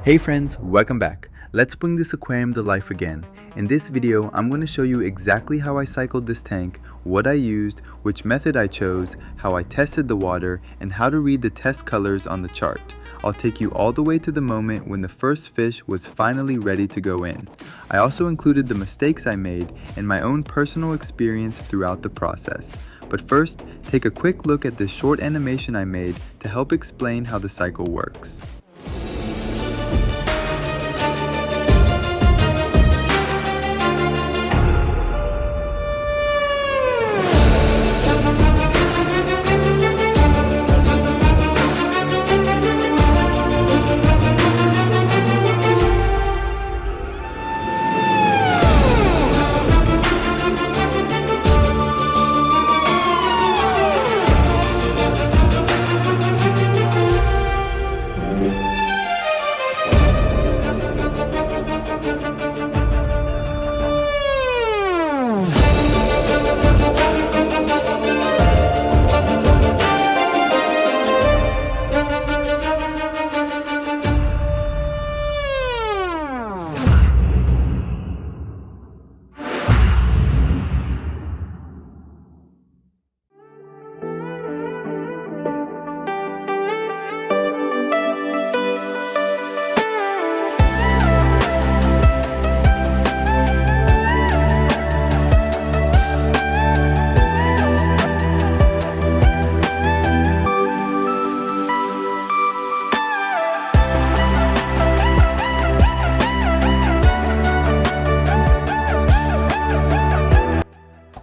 Hey friends, welcome back. Let's bring this aquarium to life again. In this video, I'm going to show you exactly how I cycled this tank, what I used, which method I chose, how I tested the water, and how to read the test colors on the chart. I'll take you all the way to the moment when the first fish was finally ready to go in. I also included the mistakes I made and my own personal experience throughout the process. But first, take a quick look at this short animation I made to help explain how the cycle works.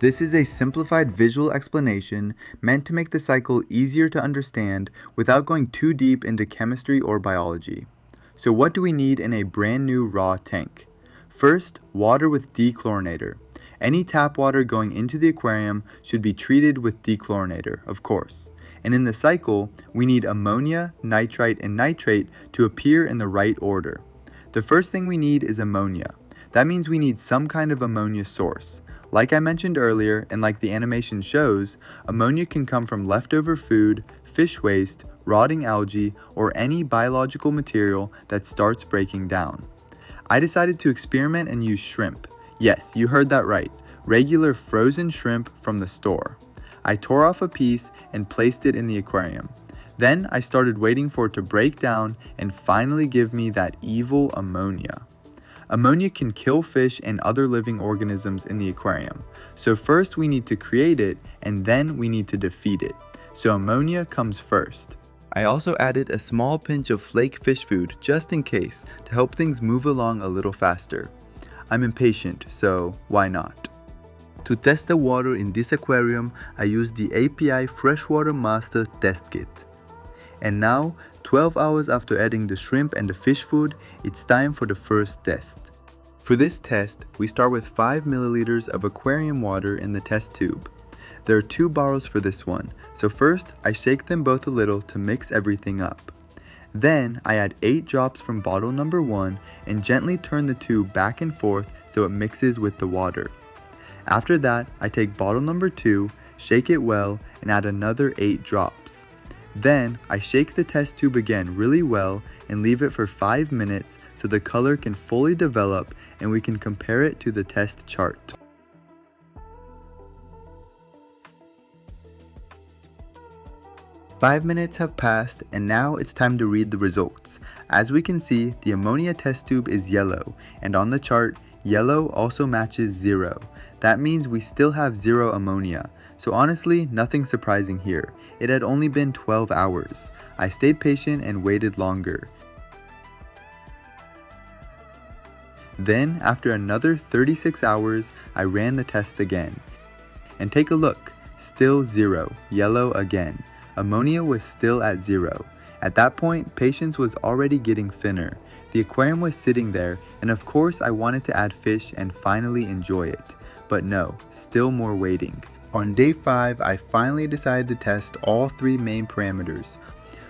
This is a simplified visual explanation meant to make the cycle easier to understand without going too deep into chemistry or biology. So what do we need in a brand new raw tank? First, water with dechlorinator. Any tap water going into the aquarium should be treated with dechlorinator, of course. And in the cycle, we need ammonia, nitrite, and nitrate to appear in the right order. The first thing we need is ammonia. That means we need some kind of ammonia source. Like I mentioned earlier, and like the animation shows, ammonia can come from leftover food, fish waste, rotting algae, or any biological material that starts breaking down. I decided to experiment and use shrimp. Yes, you heard that right, regular frozen shrimp from the store. I tore off a piece and placed it in the aquarium. Then I started waiting for it to break down and finally give me that evil ammonia. Ammonia can kill fish and other living organisms in the aquarium. So first we need to create it and then we need to defeat it. So ammonia comes first. I also added a small pinch of flake fish food just in case to help things move along a little faster. I'm impatient, so why not? To test the water in this aquarium, I used the API Freshwater Master Test Kit. And now, 12 hours after adding the shrimp and the fish food, it's time for the first test. For this test, we start with 5 milliliters of aquarium water in the test tube. There are 2 bottles for this one, so first I shake them both a little to mix everything up. Then I add 8 drops from bottle number 1 and gently turn the tube back and forth so it mixes with the water. After that, I take bottle number 2, shake it well, and add another 8 drops. Then, I shake the test tube again really well and leave it for 5 minutes so the color can fully develop and we can compare it to the test chart. Five minutes have passed and now it's time to read the results. As we can see, the ammonia test tube is yellow, and on the chart, yellow also matches 0. That means we still have 0 ammonia. So honestly, nothing surprising here. It had only been 12 hours. I stayed patient and waited longer. Then, after another 36 hours, I ran the test again. And take a look, still 0, yellow again. Ammonia was still at 0. At that point, patience was already getting thinner. The aquarium was sitting there, and of course I wanted to add fish and finally enjoy it. But no, still more waiting. On day 5, I finally decided to test all 3 main parameters.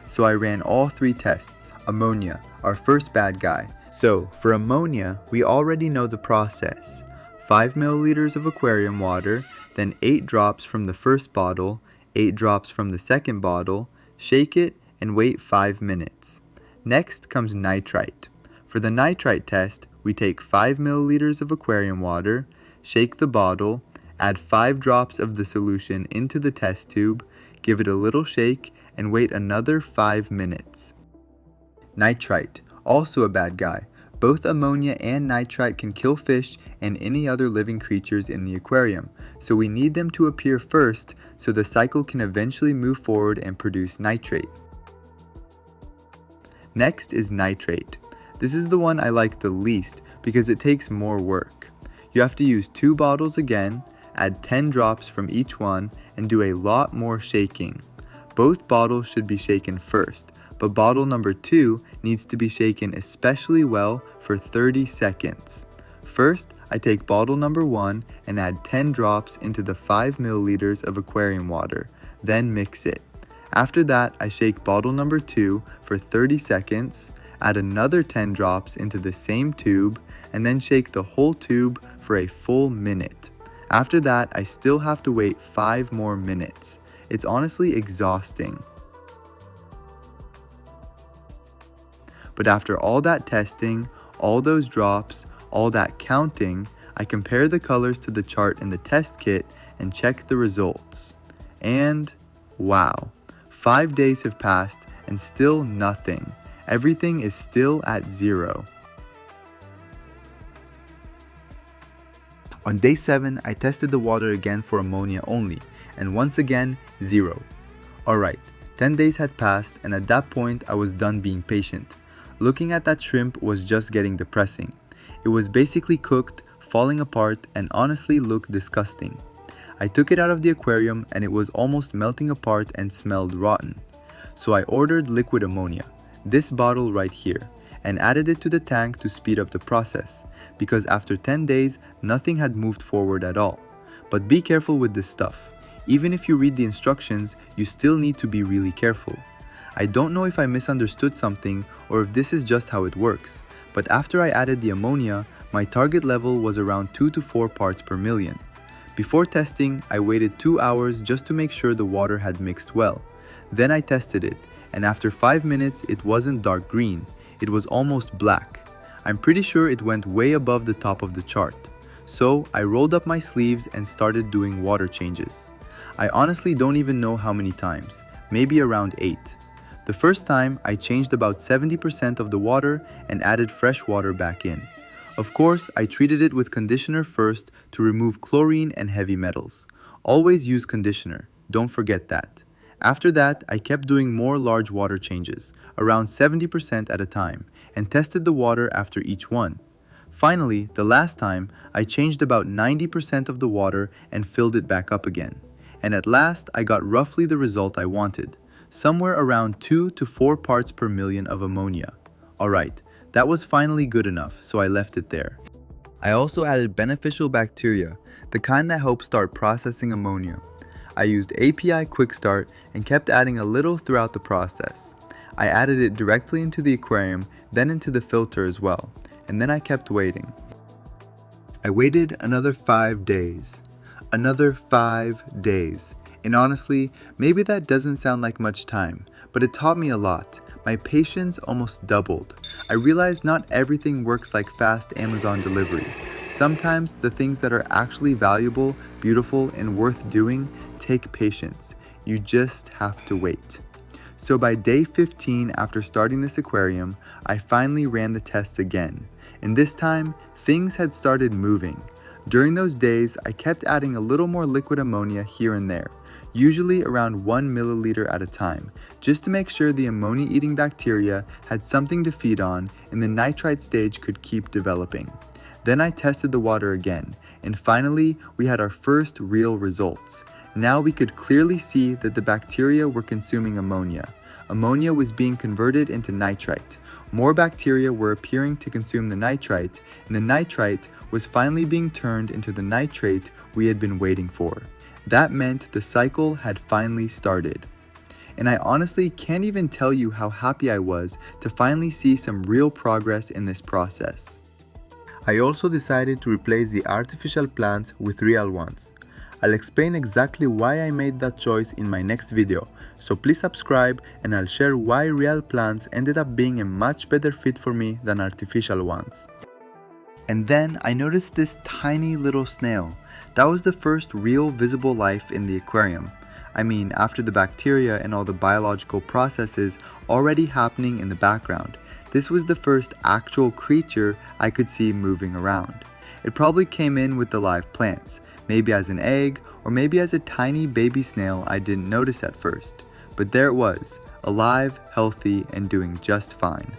So I ran all 3 tests. Ammonia, our first bad guy. So for ammonia, we already know the process. 5 milliliters of aquarium water, then 8 drops from the first bottle, 8 drops from the second bottle, shake it, and wait 5 minutes. Next comes nitrite. For the nitrite test, we take 5 milliliters of aquarium water, shake the bottle, add 5 drops of the solution into the test tube, give it a little shake, and wait another 5 minutes. Nitrite, also a bad guy. Both ammonia and nitrite can kill fish and any other living creatures in the aquarium, so we need them to appear first so the cycle can eventually move forward and produce nitrate. Next is nitrate. This is the one I like the least because it takes more work. You have to use 2 bottles again, add 10 drops from each one, and do a lot more shaking. Both bottles should be shaken first, but bottle number 2 needs to be shaken especially well for 30 seconds. First, I take bottle number 1 and add 10 drops into the 5 milliliters of aquarium water, then mix it. After that, I shake bottle number 2 for 30 seconds, add another 10 drops into the same tube, and then shake the whole tube for a full minute. After that, I still have to wait 5 more minutes. It's honestly exhausting. But after all that testing, all those drops, all that counting, I compare the colors to the chart in the test kit and check the results. And wow, 5 days have passed and still nothing. Everything is still at 0. On day 7, I tested the water again for ammonia only, and once again, 0. Alright, 10 days had passed, and at that point I was done being patient. Looking at that shrimp was just getting depressing. It was basically cooked, falling apart, and honestly looked disgusting. I took it out of the aquarium and it was almost melting apart and smelled rotten. So I ordered liquid ammonia, this bottle right here, and added it to the tank to speed up the process, because after 10 days, nothing had moved forward at all. But be careful with this stuff. Even if you read the instructions, you still need to be really careful. I don't know if I misunderstood something or if this is just how it works, but after I added the ammonia, my target level was around 2 to 4 parts per million. Before testing, I waited 2 hours just to make sure the water had mixed well. Then I tested it, and after 5 minutes it wasn't dark green, it was almost black. I'm pretty sure it went way above the top of the chart. So I rolled up my sleeves and started doing water changes. I honestly don't even know how many times, maybe around 8. The first time, I changed about 70% of the water and added fresh water back in. Of course, I treated it with conditioner first to remove chlorine and heavy metals. Always use conditioner, don't forget that. After that, I kept doing more large water changes, around 70% at a time, and tested the water after each one. Finally, the last time, I changed about 90% of the water and filled it back up again. And at last, I got roughly the result I wanted. Somewhere around 2 to 4 parts per million of ammonia. Alright, that was finally good enough, so I left it there. I also added beneficial bacteria, the kind that help start processing ammonia. I used API Quick Start and kept adding a little throughout the process. I added it directly into the aquarium, then into the filter as well, and then I kept waiting. I waited another 5 days. Another 5 days. And honestly, maybe that doesn't sound like much time, but it taught me a lot. My patience almost doubled. I realized not everything works like fast Amazon delivery. Sometimes the things that are actually valuable, beautiful, and worth doing take patience. You just have to wait. So by day 15 after starting this aquarium, I finally ran the tests again. And this time, things had started moving. During those days, I kept adding a little more liquid ammonia here and there, usually around 1 milliliter at a time, just to make sure the ammonia-eating bacteria had something to feed on and the nitrite stage could keep developing. Then I tested the water again, and finally, we had our first real results. Now we could clearly see that the bacteria were consuming ammonia. Ammonia was being converted into nitrite. More bacteria were appearing to consume the nitrite, and the nitrite was finally being turned into the nitrate we had been waiting for. That meant the cycle had finally started. And I honestly can't even tell you how happy I was to finally see some real progress in this process. I also decided to replace the artificial plants with real ones. I'll explain exactly why I made that choice in my next video, so please subscribe and I'll share why real plants ended up being a much better fit for me than artificial ones. And then I noticed this tiny little snail. That was the first real visible life in the aquarium. I mean, after the bacteria and all the biological processes already happening in the background, this was the first actual creature I could see moving around. It probably came in with the live plants, maybe as an egg, or maybe as a tiny baby snail I didn't notice at first. But there it was, alive, healthy, and doing just fine.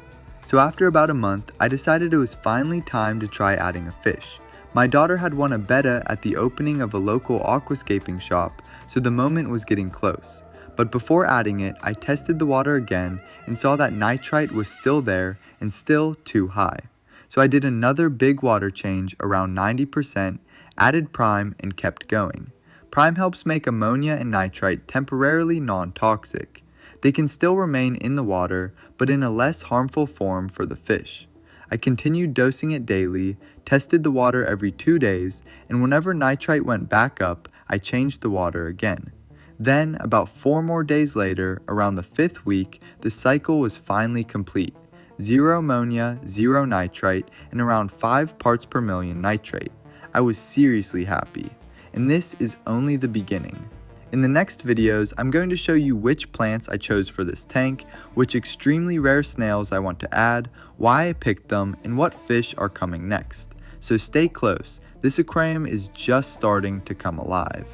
So after about a month, I decided it was finally time to try adding a fish. My daughter had won a betta at the opening of a local aquascaping shop, so the moment was getting close. But before adding it, I tested the water again and saw that nitrite was still there and still too high. So I did another big water change around 90%, added prime, and kept going. Prime helps make ammonia and nitrite temporarily non-toxic. They can still remain in the water, but in a less harmful form for the fish. I continued dosing it daily, tested the water every 2 days, and whenever nitrite went back up, I changed the water again. Then, about 4 more days later, around the 5th week, the cycle was finally complete. 0 ammonia, 0 nitrite, and around 5 parts per million nitrate. I was seriously happy. And this is only the beginning. In the next videos, I'm going to show you which plants I chose for this tank, which extremely rare snails I want to add, why I picked them, and what fish are coming next. So stay close, this aquarium is just starting to come alive.